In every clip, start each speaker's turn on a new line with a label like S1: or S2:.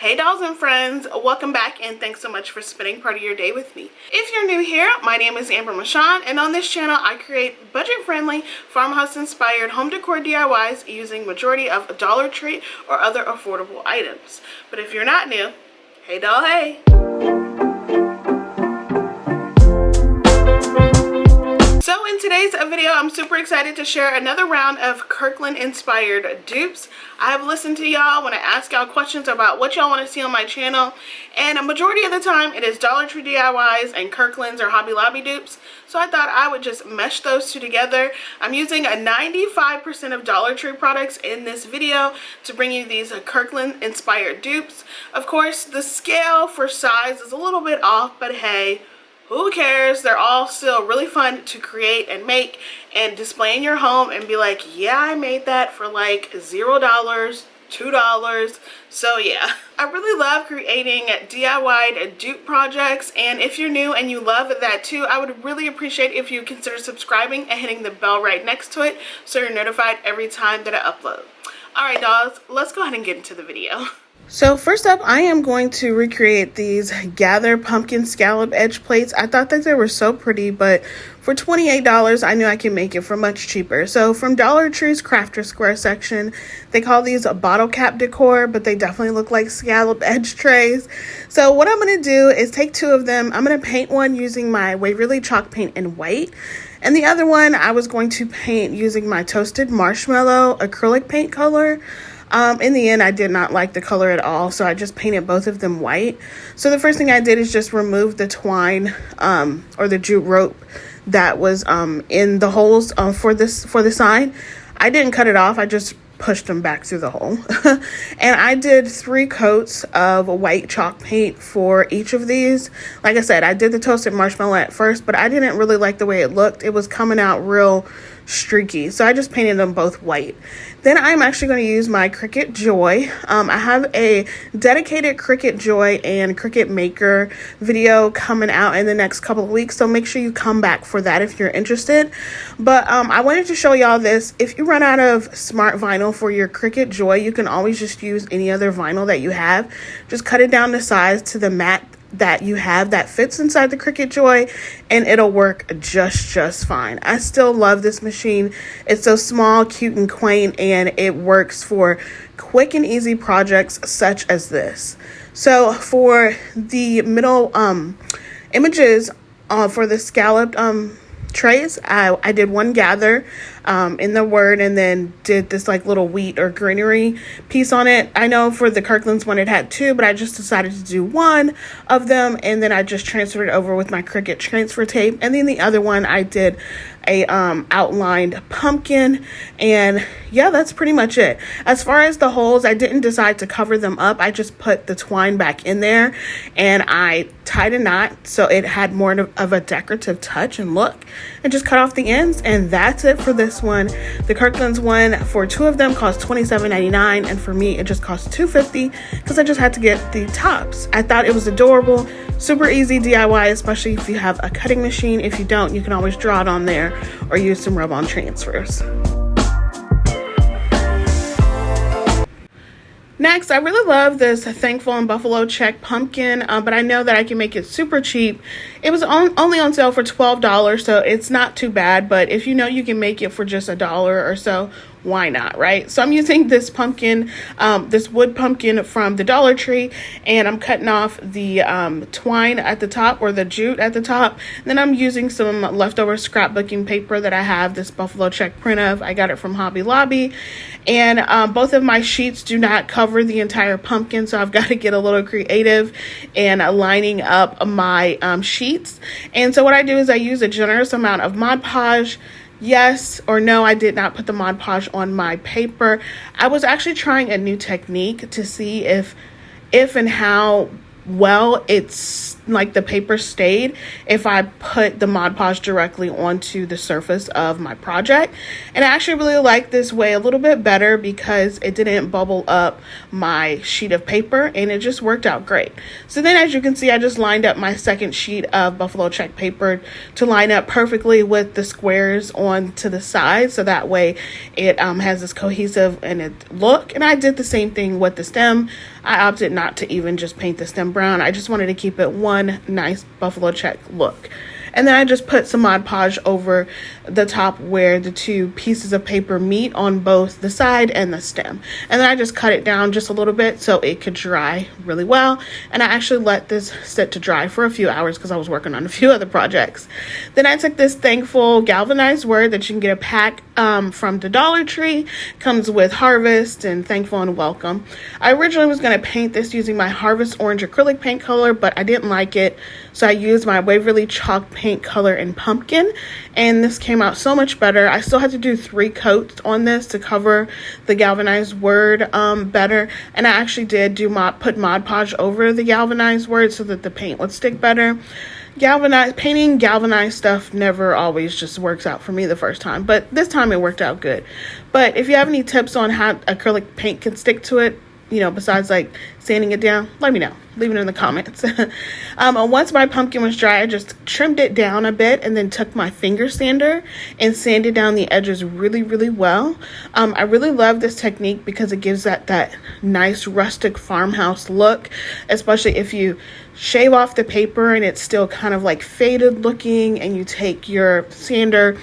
S1: Hey dolls and friends, welcome back and thanks so much for spending part of your day with me. If you're new here, my name is Amber Michon, and on this channel I create budget-friendly, farmhouse-inspired home decor DIYs using majority of Dollar Tree or other affordable items. But if you're not new, hey doll, hey! So in today's video, I'm super excited to share another round of Kirkland inspired dupes. I have listened to y'all when I ask y'all questions about what y'all want to see on my channel, and a majority of the time it is Dollar Tree DIYs and Kirkland's or Hobby Lobby dupes. So I thought I would just mesh those two together. I'm using a 95% of Dollar Tree products in this video to bring you these Kirkland inspired dupes. Of course, the scale for size is a little bit off, but hey, who cares? They're all still really fun to create and make and display in your home and be like, yeah, I made that for like $0, $2. So yeah, I really love creating DIY dupe projects, and if you're new and you love that too, I would really appreciate if you consider subscribing and hitting the bell right next to it so you're notified every time that I upload. Alright dolls, let's go ahead and get into the video. So first up, I am going to recreate these Gather pumpkin scallop edge plates. I thought that they were so pretty, but for $28, I knew I could make it for much cheaper. So from Dollar Tree's Crafter Square section, they call these a bottle cap decor, but they definitely look like scallop edge trays. So what I'm going to do is take two of them. I'm going to paint one using my Waverly chalk paint in white. And the other one I was going to paint using my Toasted Marshmallow acrylic paint color. In the end, I did not like the color at all, so I just painted both of them white. So the first thing I did is just remove the twine or the jute rope that was in the holes for the sign. I didn't cut it off. I just pushed them back through the hole. And I did 3 coats of white chalk paint for each of these. Like I said, I did the Toasted Marshmallow at first, but I didn't really like the way it looked. It was coming out real streaky, so I just painted them both white. Then I'm actually going to use my Cricut Joy. I have a dedicated Cricut Joy and Cricut Maker video coming out in the next couple of weeks, so make sure you come back for that if you're interested. But I wanted to show y'all this. If you run out of smart vinyl for your Cricut Joy, you can always just use any other vinyl that you have. Just cut it down to size to the mat that you have that fits inside the Cricut Joy, and it'll work just fine. I still love this machine. It's so small, cute, and quaint, and it works for quick and easy projects such as this. So for the middle images for the scalloped trays, I did one gather in the word, and then did this like little wheat or greenery piece on it. I know for the Kirkland's one it had 2, but I just decided to do one of them, and then I just transferred it over with my Cricut transfer tape. And then the other one I did a outlined pumpkin, and yeah, that's pretty much it. As far as the holes, I didn't decide to cover them up. I just put the twine back in there and I tied a knot so it had more of a decorative touch and look, and just cut off the ends, and that's it for this one. The Kirkland's one for 2 of them cost $27.99, and for me it just cost $2.50 because I just had to get the tops. I thought it was adorable, super easy DIY, especially if you have a cutting machine. If you don't, you can always draw it on there or use some rub-on transfers. Next, I really love this Thankful and Buffalo Check pumpkin, but I know that I can make it super cheap. It was only on sale for $12, so it's not too bad, but if you know you can make it for just $1 or so, why not, right? So I'm using this pumpkin, this wood pumpkin from the Dollar Tree, and I'm cutting off the twine at the top, or the jute at the top. Then I'm using some leftover scrapbooking paper that I have this Buffalo Check print of. I got it from Hobby Lobby, and both of my sheets do not cover the entire pumpkin, so I've got to get a little creative in lining up my sheets. And so what I do is I use a generous amount of Mod Podge. Yes or no, I did not put the Mod Podge on my paper. I was actually trying a new technique to see if and how well it like the paper stayed if I put the Mod Podge directly onto the surface of my project. And I actually really like this way a little bit better because it didn't bubble up my sheet of paper, and it just worked out great. So then, as you can see, I just lined up my second sheet of buffalo check paper to line up perfectly with the squares on to the side, so that way it has this cohesive look. And I did the same thing with the stem. I opted not to even just paint the stem brown. I just wanted to keep it one nice buffalo check look. And then I just put some Mod Podge over the top where the two pieces of paper meet on both the side and the stem. And then I just cut it down just a little bit so it could dry really well. And I actually let this sit to dry for a few hours because I was working on a few other projects. Then I took this Thankful galvanized word that you can get a pack from the Dollar Tree. Comes with Harvest and Thankful and Welcome. I originally was going to paint this using my Harvest Orange acrylic paint color, but I didn't like it. So I used my Waverly Chalk paint color in Pumpkin, and this came out so much better. I still had to do 3 coats on this to cover the galvanized word better, and I actually did put Mod Podge over the galvanized word so that the paint would stick better. Painting galvanized stuff never always just works out for me the first time, but this time it worked out good. But if you have any tips on how acrylic paint can stick to it, you know, besides like sanding it down, let me know. Leave it in the comments. Once my pumpkin was dry, I just trimmed it down a bit and then took my finger sander and sanded down the edges really, really well. I really love this technique because it gives that nice rustic farmhouse look, especially if you shave off the paper and it's still kind of like faded looking, and you take your sander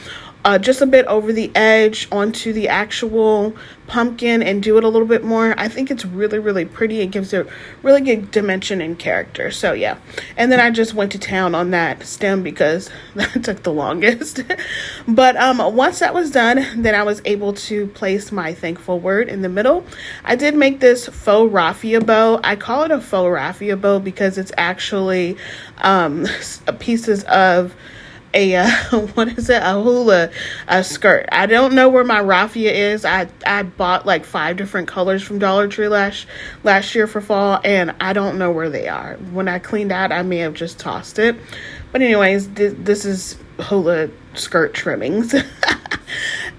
S1: just a bit over the edge onto the actual pumpkin and do it a little bit more. I think it's really, really pretty. It gives it really good dimension and character. So yeah, and then I just went to town on that stem because that took the longest. But once that was done, then I was able to place my Thankful word in the middle. I did make this faux raffia bow. I call it a faux raffia bow because it's actually pieces of a hula skirt. I don't know where my raffia is. I bought like 5 different colors from Dollar Tree last year for fall, and I don't know where they are. When I cleaned out, I may have just tossed it. But anyways, this is hula skirt trimmings.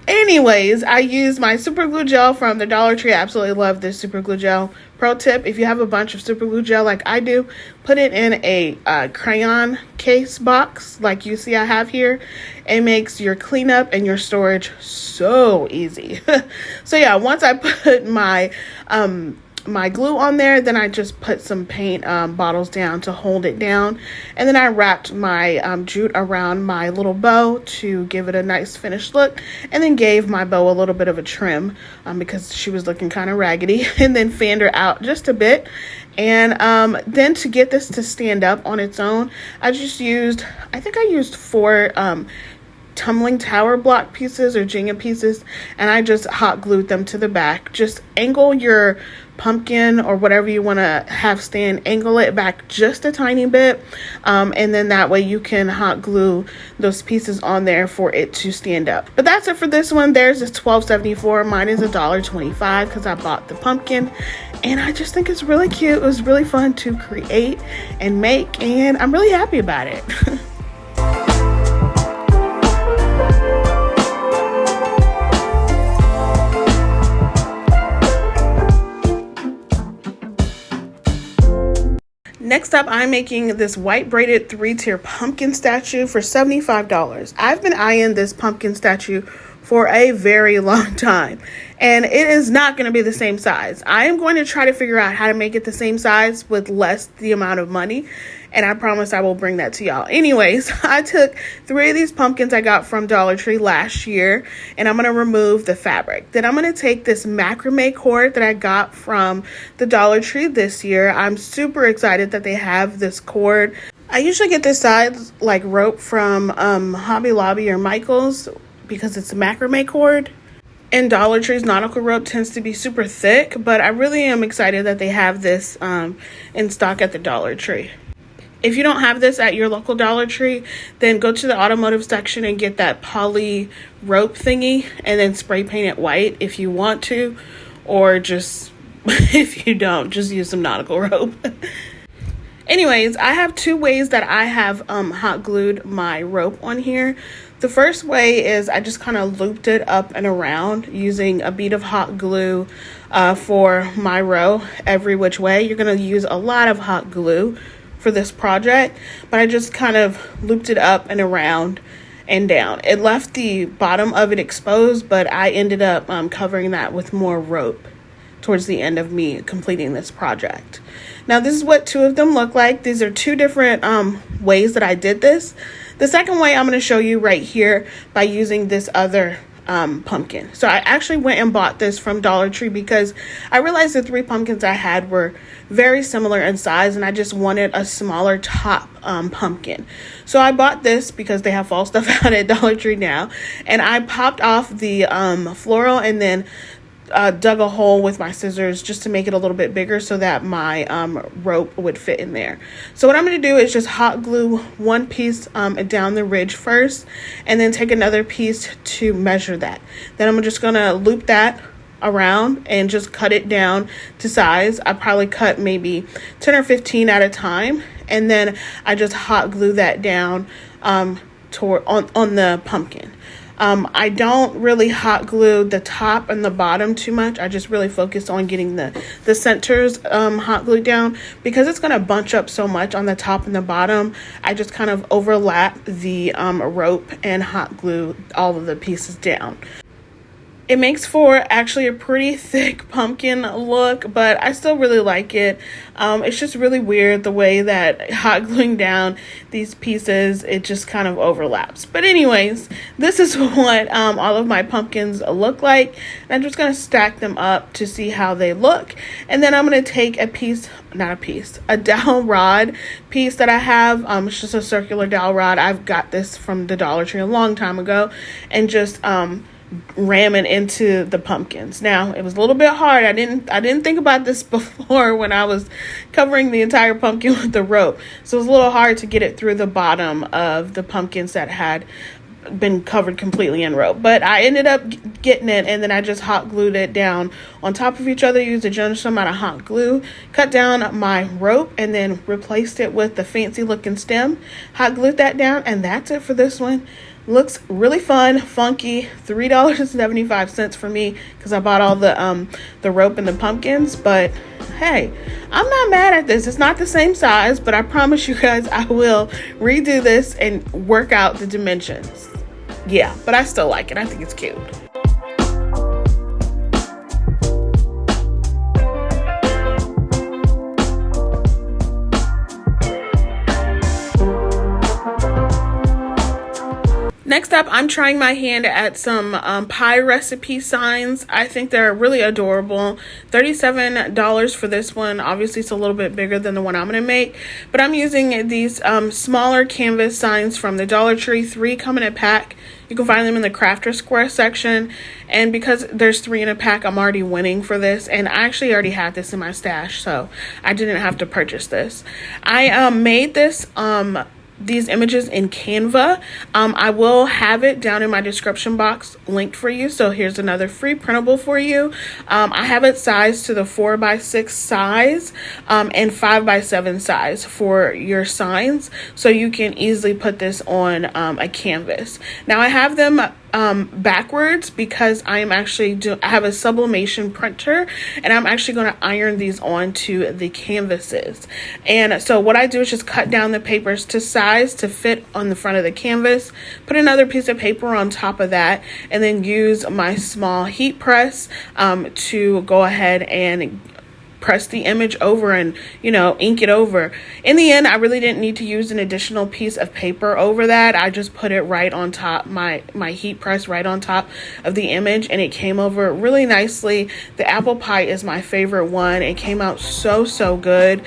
S1: Anyways, I used my super glue gel from the Dollar Tree. I absolutely love this super glue gel. Pro tip, if you have a bunch of super glue gel like I do, put it in a crayon case box like you see I have here. It makes your cleanup and your storage so easy. So yeah, once I put my glue on there, then I just put some paint bottles down to hold it down, and then I wrapped my jute around my little bow to give it a nice finished look, and then gave my bow a little bit of a trim because she was looking kind of raggedy, and then fanned her out just a bit. And then to get this to stand up on its own, I think I used 4 tumbling tower block pieces or Jenga pieces, and I just hot glued them to the back. Just angle your pumpkin or whatever you want to have stand, angle it back just a tiny bit, and then that way you can hot glue those pieces on there for it to stand up. But that's it for this one. Theirs is $12.74. Mine is $1.25 because I bought the pumpkin, and I just think it's really cute. It was really fun to create and make, and I'm really happy about it. Next up, I'm making this white braided 3-tier pumpkin statue for $75. I've been eyeing this pumpkin statue for a very long time, and it is not going to be the same size. I am going to try to figure out how to make it the same size with less the amount of money, and I promise I will bring that to y'all. Anyways, I took 3 of these pumpkins I got from Dollar Tree last year, and I'm going to remove the fabric. Then I'm going to take this macrame cord that I got from the Dollar Tree this year. I'm super excited that they have this cord. I usually get this size like rope from Hobby Lobby or Michael's because it's a macrame cord. And Dollar Tree's nautical rope tends to be super thick, but I really am excited that they have this in stock at the Dollar Tree. If you don't have this at your local Dollar Tree, then go to the automotive section and get that poly rope thingy and then spray paint it white if you want to, or just if you don't, just use some nautical rope. Anyways, I have two ways that I have hot glued my rope on here. The first way is I just kind of looped it up and around using a bead of hot glue for my row every which way. You're going to use a lot of hot glue for this project, but I just kind of looped it up and around and down. It left the bottom of it exposed, but I ended up covering that with more rope towards the end of me completing this project. Now this is what two of them look like. These are two different ways that I did this. The second way I'm going to show you right here by using this other pumpkin. So I actually went and bought this from Dollar Tree because I realized the three pumpkins I had were very similar in size and I just wanted a smaller top pumpkin. So I bought this because they have fall stuff out at Dollar Tree now, and I popped off the floral and then dug a hole with my scissors just to make it a little bit bigger so that my rope would fit in there. So what I'm going to do is just hot glue one piece down the ridge first, and then take another piece to measure that. Then I'm just going to loop that around and just cut it down to size. I probably cut maybe 10 or 15 at a time, and then I just hot glue that down on the pumpkin. I don't really hot glue the top and the bottom too much. I just really focus on getting the centers hot glued down because it's going to bunch up so much on the top and the bottom. I just kind of overlap the rope and hot glue all of the pieces down. It makes for actually a pretty thick pumpkin look, but I still really like it. It's just really weird the way that hot gluing down these pieces, it just kind of overlaps. But anyways, this is what all of my pumpkins look like. And I'm just going to stack them up to see how they look. And then I'm going to take a dowel rod piece that I have. It's just a circular dowel rod. I've got this from the Dollar Tree a long time ago, and just ram it into the pumpkins. Now it was a little bit hard. I didn't think about this before when I was covering the entire pumpkin with the rope, so it was a little hard to get it through the bottom of the pumpkins that had been covered completely in rope, but I ended up getting it, and then I just hot glued it down on top of each other, used a generous amount of hot glue, cut down my rope, and then replaced it with the fancy looking stem, hot glued that down, and that's it for this one. Looks really fun, funky. $3.75 for me because I bought all the rope and the pumpkins. But hey, I'm not mad at this. It's not the same size, but I promise you guys I will redo this and work out the dimensions. Yeah, but I still like it. I think it's cute. Next up, I'm trying my hand at some pie recipe signs. I think they're really adorable. $37 for this one. Obviously, it's a little bit bigger than the one I'm going to make. But I'm using these smaller canvas signs from the Dollar Tree. 3 come in a pack. You can find them in the Crafter Square section. And because there's 3 in a pack, I'm already winning for this. And I actually already had this in my stash, so I didn't have to purchase this. I made this these images in Canva. I will have it down in my description box linked for you. So here's another free printable for you. I have it sized to the 4x6 size and 5x7 size for your signs, so you can easily put this on a canvas. Now I have them backwards because I have a sublimation printer, and I'm actually going to iron these onto the canvases. And so what I do is just cut down the papers to size to fit on the front of the canvas, put another piece of paper on top of that, and then use my small heat press to go ahead and press the image over and, ink it over. In the end, I really didn't need to use an additional piece of paper over that. I just put it right on top, my heat press right on top of the image, and it came over really nicely. The apple pie is my favorite one. It came out so good.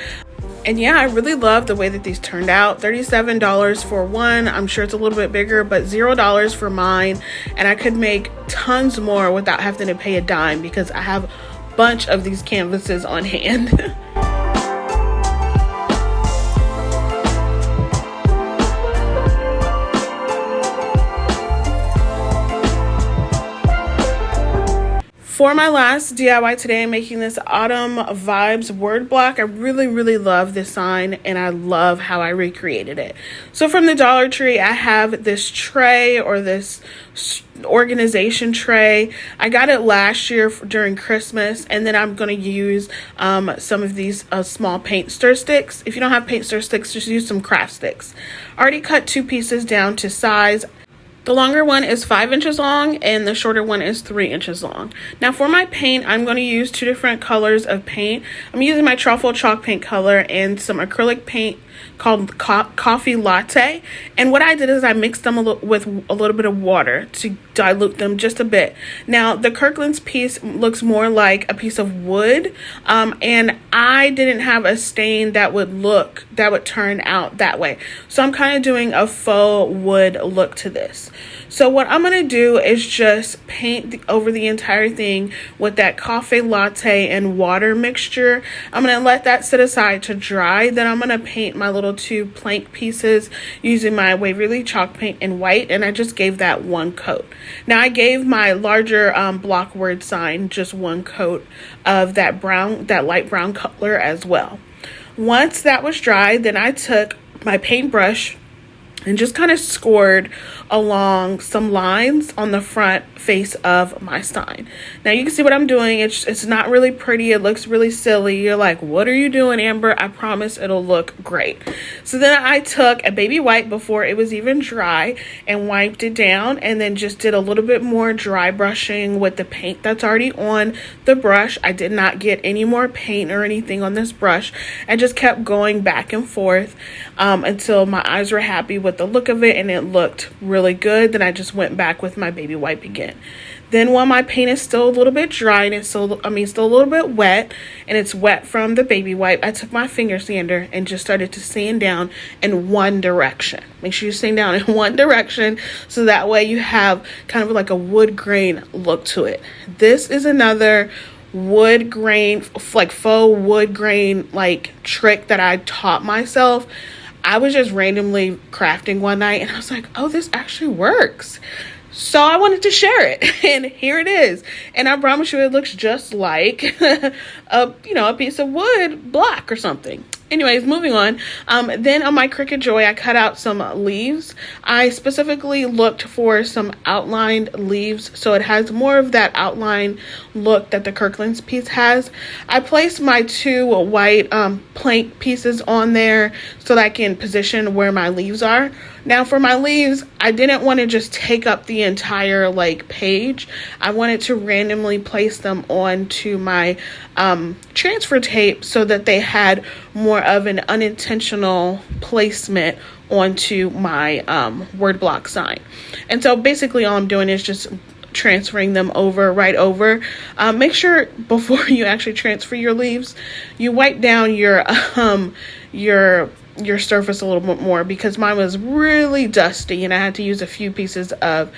S1: And yeah, I really love the way that these turned out. $37 for one. I'm sure it's a little bit bigger, but $0 for mine. And I could make tons more without having to pay a dime because I have bunch of these canvases on hand. For my last DIY today, I'm making this Autumn Vibes word block. I really love this sign, and I love how I recreated it. So from the Dollar Tree, I have this tray, or this organization tray. I got it last year during Christmas, and then I'm going to use some of these small paint stir sticks. If you don't have paint stir sticks, just use some craft sticks. I already cut 2 pieces down to size. The longer one is 5 inches long and the shorter one is 3 inches long. Now for my paint, I'm going to use 2 different colors of paint. I'm using my truffle chalk paint color and some acrylic paint called Coffee Latte. And what I did is I mixed them with a little bit of water to dilute them just a bit. Now the Kirkland's piece looks more like a piece of wood, and I didn't have a stain that would turn out that way. So I'm kind of doing a faux wood look to this. So what I'm going to do is just paint over the entire thing with that coffee latte and water mixture. I'm going to let that sit aside to dry. Then I'm going to paint my little 2 plank pieces using my Waverly chalk paint in white, and I just gave that 1 coat. Now I gave my larger block word sign just 1 coat of that light brown color as well. Once that was dry, then I took my paintbrush and just kind of scored along some lines on the front face of my sign. Now you can see what I'm doing. It's not really pretty. It looks really silly. You're like, what are you doing, Amber? I promise it'll look great. So then I took a baby wipe before it was even dry and wiped it down, and then just did a little bit more dry brushing with the paint that's already on the brush. I did not get any more paint or anything on this brush. I just kept going back and forth until my eyes were happy with the look of it and it looked really good. Then I just went back with my baby wipe again. Then while my paint is still a little bit dry and it's still a little bit wet, and it's wet from the baby wipe, I took my finger sander and just started to sand down in one direction. Make sure you sand down in one direction so that way you have kind of like a wood grain look to it. This is another wood grain, like faux wood grain like trick that I taught myself. I was just randomly crafting one night and I was like, oh, this actually works. So I wanted to share it, and here it is. And I promise you it looks just like a piece of wood block or something. Anyways, moving on. Then on my Cricut Joy, I cut out some leaves. I specifically looked for some outlined leaves, so it has more of that outline look that the Kirkland's piece has. I placed my 2 white plank pieces on there so that I can position where my leaves are. Now for my leaves, I didn't want to just take up the entire page. I wanted to randomly place them onto my transfer tape so that they had more of an unintentional placement onto my word block sign. And so basically all I'm doing is just transferring them right over. Make sure before you actually transfer your leaves, you wipe down your surface a little bit more, because mine was really dusty and I had to use a few pieces of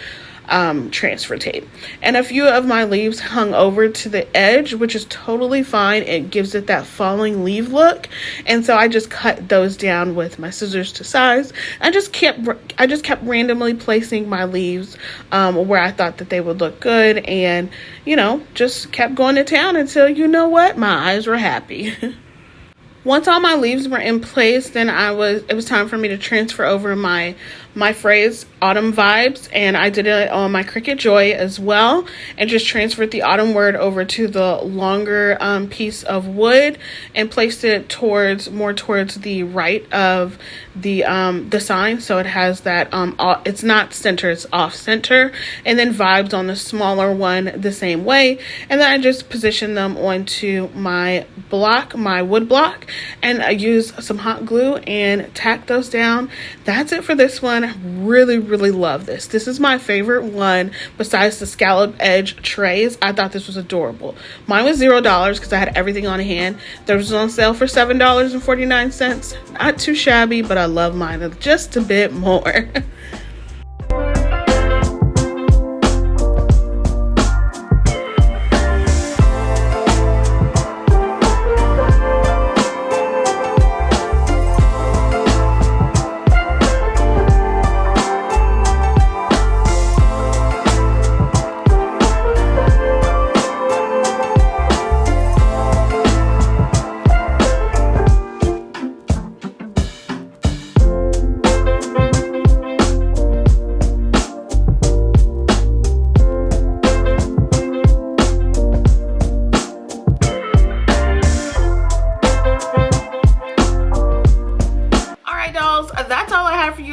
S1: transfer tape. And a few of my leaves hung over to the edge, which is totally fine. It gives it that falling leaf look. And so I just cut those down with my scissors to size. I just kept randomly placing my leaves where I thought that they would look good, and just kept going to town until my eyes were happy. Once all my leaves were in place, then it was time for me to transfer over my phrase Autumn Vibes, and I did it on my Cricut Joy as well, and just transferred the autumn word over to the longer piece of wood and placed it more towards the right of the sign, so it has that it's not center, it's off center, and then vibes on the smaller one the same way. And then I just positioned them onto my wood block, and I used some hot glue and tacked those down. That's it for this one. I really love this. This is my favorite one besides the scallop edge trays. I thought this was adorable. Mine was $0 because I had everything on hand. Theirs was on sale for $7.49. Not too shabby, but I love mine just a bit more.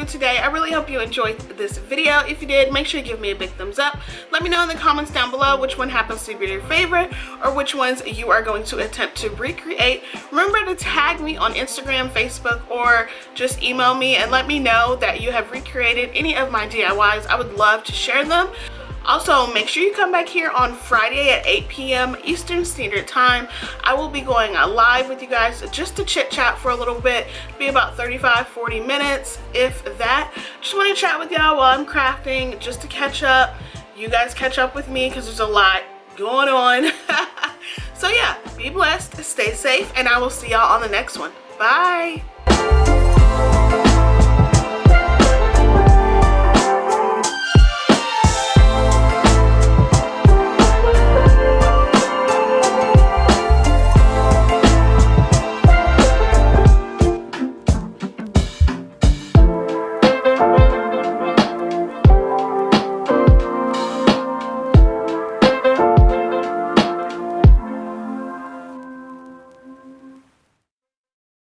S1: you today. I really hope you enjoyed this video. If you did, make sure you give me a big thumbs up. Let me know in the comments down below which one happens to be your favorite or which ones you are going to attempt to recreate. Remember to tag me on Instagram, Facebook, or just email me and let me know that you have recreated any of my DIYs. I would love to share them. Also, make sure you come back here on Friday at 8 p.m. Eastern Standard Time. I will be going live with you guys just to chit chat for a little bit. Be about 35-40 minutes, if that. Just want to chat with y'all while I'm crafting, just to catch up. You guys catch up with me because there's a lot going on. So yeah, be blessed, stay safe, and I will see y'all on the next one. Bye.